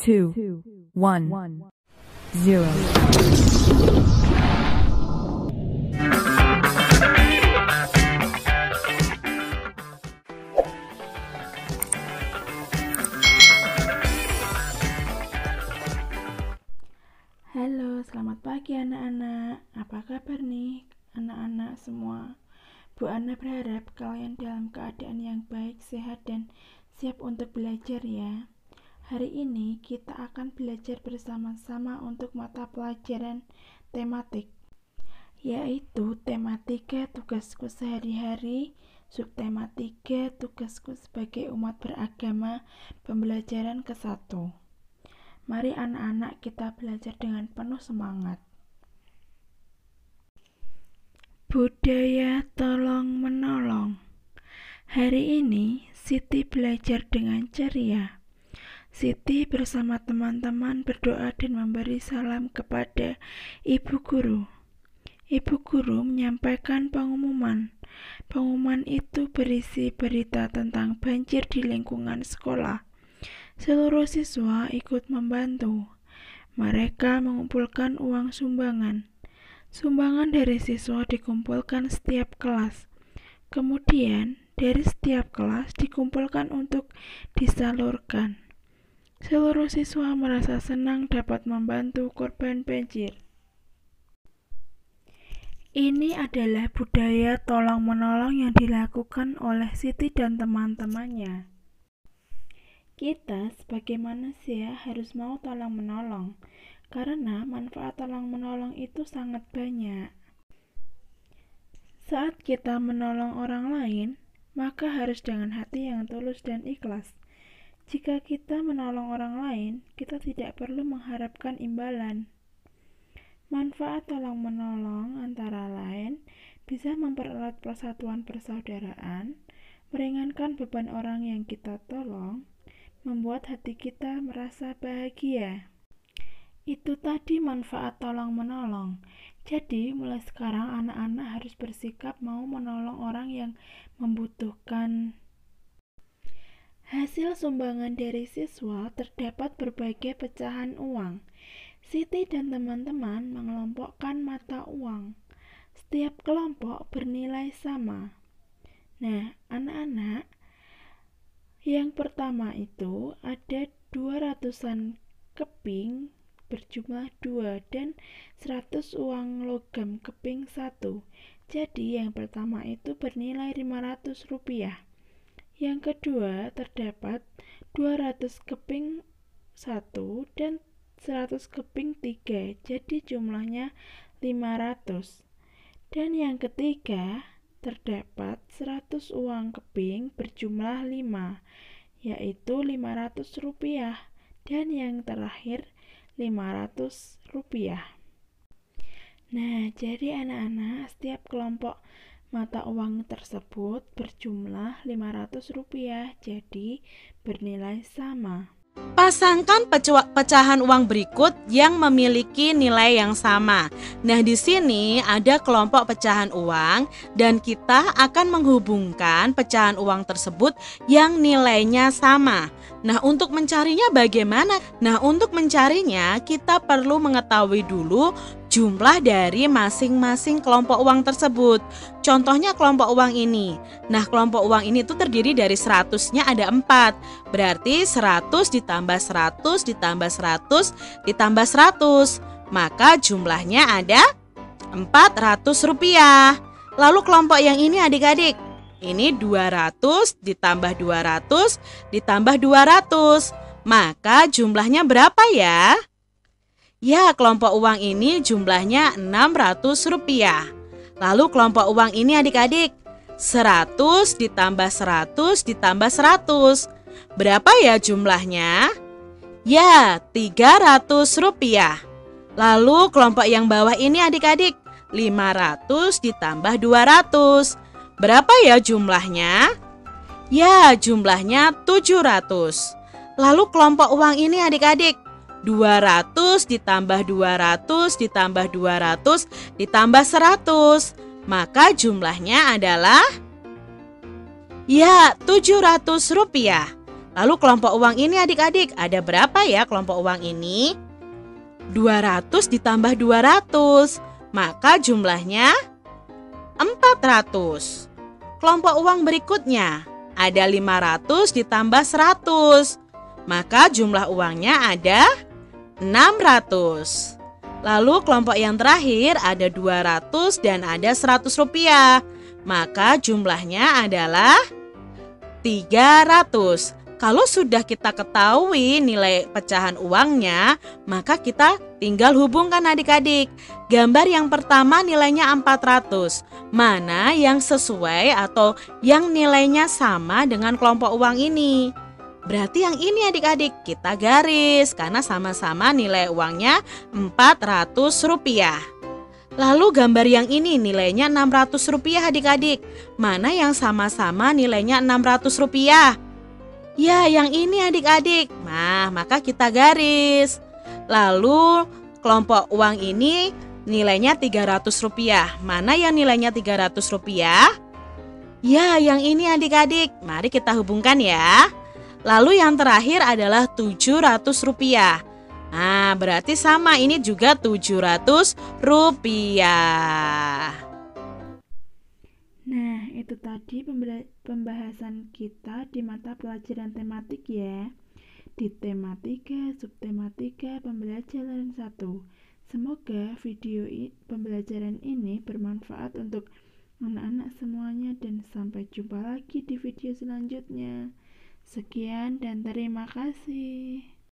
2, 1, 0. Halo, selamat pagi anak-anak. Apa kabar nih anak-anak semua? Bu Ana berharap kalian dalam keadaan yang baik, sehat, dan siap untuk belajar ya. Hari ini kita akan belajar bersama-sama untuk mata pelajaran tematik, yaitu tema 3 tugasku sehari-hari, subtema 3 tugasku sebagai umat beragama, pembelajaran ke-1. Mari anak-anak kita belajar dengan penuh semangat. Budaya tolong-menolong. Hari ini Siti belajar dengan ceria. Siti bersama teman-teman berdoa dan memberi salam kepada ibu guru. Ibu guru menyampaikan pengumuman. Pengumuman itu berisi berita tentang banjir di lingkungan sekolah. Seluruh siswa ikut membantu. Mereka mengumpulkan uang sumbangan. Sumbangan dari siswa dikumpulkan setiap kelas. Kemudian, dari setiap kelas dikumpulkan untuk disalurkan. Seluruh siswa merasa senang dapat membantu korban banjir. Ini adalah budaya tolong-menolong yang dilakukan oleh Siti dan teman-temannya. Kita sebagai manusia harus mau tolong-menolong, karena manfaat tolong-menolong itu sangat banyak. Saat kita menolong orang lain, maka harus dengan hati yang tulus dan ikhlas. Jika kita menolong orang lain, kita tidak perlu mengharapkan imbalan. Manfaat tolong-menolong antara lain bisa mempererat persatuan persaudaraan, meringankan beban orang yang kita tolong, membuat hati kita merasa bahagia. Itu tadi manfaat tolong-menolong. Jadi, mulai sekarang anak-anak harus bersikap mau menolong orang yang membutuhkan. Hasil sumbangan dari siswa terdapat berbagai pecahan uang. Siti dan teman-teman mengelompokkan mata uang. Setiap kelompok bernilai sama. Nah, anak-anak, yang pertama itu ada 200-an keping berjumlah 2 dan 100 uang logam keping 1. Jadi yang pertama itu bernilai Rp500. Yang kedua terdapat 200 keping 1 dan 100 keping 3. Jadi jumlahnya 500. Dan yang ketiga terdapat 100 uang keping berjumlah 5, yaitu Rp500. Dan yang terakhir Rp500. Nah, jadi anak-anak, setiap kelompok mata uang tersebut berjumlah Rp500, jadi bernilai sama. Pasangkan pecahan uang berikut yang memiliki nilai yang sama. Nah, di sini ada kelompok pecahan uang dan kita akan menghubungkan pecahan uang tersebut yang nilainya sama. Nah, untuk mencarinya bagaimana? Nah, untuk mencarinya kita perlu mengetahui dulu jumlah dari masing-masing kelompok uang tersebut. Contohnya kelompok uang ini. Nah, kelompok uang ini tuh terdiri dari 100-nya ada 4. Berarti 100 ditambah 100 ditambah 100 ditambah 100. Maka jumlahnya ada Rp400. Lalu kelompok yang ini adik-adik. Ini 200 ditambah 200 ditambah 200. Maka jumlahnya berapa ya? Ya, kelompok uang ini jumlahnya Rp600. Lalu kelompok uang ini adik-adik, 100 ditambah 100 ditambah 100. Berapa ya jumlahnya? Ya, Rp300. Lalu kelompok yang bawah ini adik-adik, 500 ditambah 200. Berapa ya jumlahnya? Ya, jumlahnya 700. Lalu kelompok uang ini adik-adik, 200 ditambah 200 ditambah 200 ditambah 100. Maka jumlahnya adalah ya Rp700. Lalu kelompok uang ini adik-adik, ada berapa ya kelompok uang ini? 200 ditambah 200, maka jumlahnya 400. Kelompok uang berikutnya, ada 500 ditambah 100, maka jumlah uangnya ada 600. Lalu kelompok yang terakhir ada 200 dan ada 100 rupiah, maka jumlahnya adalah 300. Kalau sudah kita ketahui nilai pecahan uangnya, maka kita tinggal hubungkan adik-adik. Gambar yang pertama nilainya 400. Mana yang sesuai atau yang nilainya sama dengan kelompok uang ini? Berarti yang ini adik-adik kita garis karena sama-sama nilai uangnya 400 rupiah. Lalu gambar yang ini nilainya 600 rupiah adik-adik. Mana yang sama-sama nilainya 600 rupiah? Ya, yang ini adik-adik. Nah, maka kita garis. Lalu kelompok uang ini nilainya 300 rupiah. Mana yang nilainya 300 rupiah? Ya, yang ini adik-adik. Mari kita hubungkan ya. Lalu yang terakhir adalah 700 rupiah. Nah, berarti sama, ini juga 700 rupiah. Nah, itu tadi pembahasan kita di mata pelajaran tematik ya. Di tematika, subtematika, pembelajaran 1. Semoga video pembelajaran ini bermanfaat untuk anak-anak semuanya dan sampai jumpa lagi di video selanjutnya. Sekian dan terima kasih.